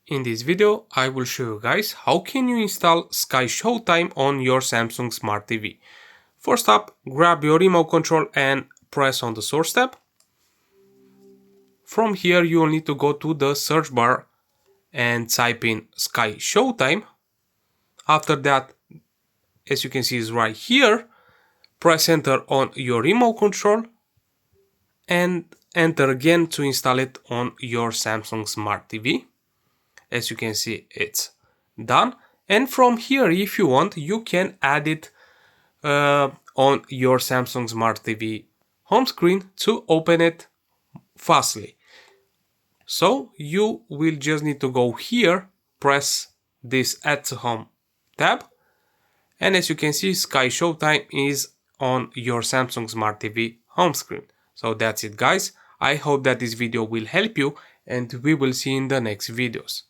In this video, I will show you guys how can you install Skyshowtime on your Samsung Smart TV. First up, grab your remote control and press on the source tab. From here, you will need to go to the search bar and type in Skyshowtime. After that, as you can see, is right here. Press enter on your remote control and enter again to install it on your Samsung Smart TV. As you can see, it's done. And from here, if you want, you can add it on your Samsung Smart TV home screen to open it fastly. So you will just need to go here, press this Add to Home tab, and as you can see, Skyshowtime is on your Samsung Smart TV home screen. So that's it, guys. I hope that this video will help you, and we will see in the next videos.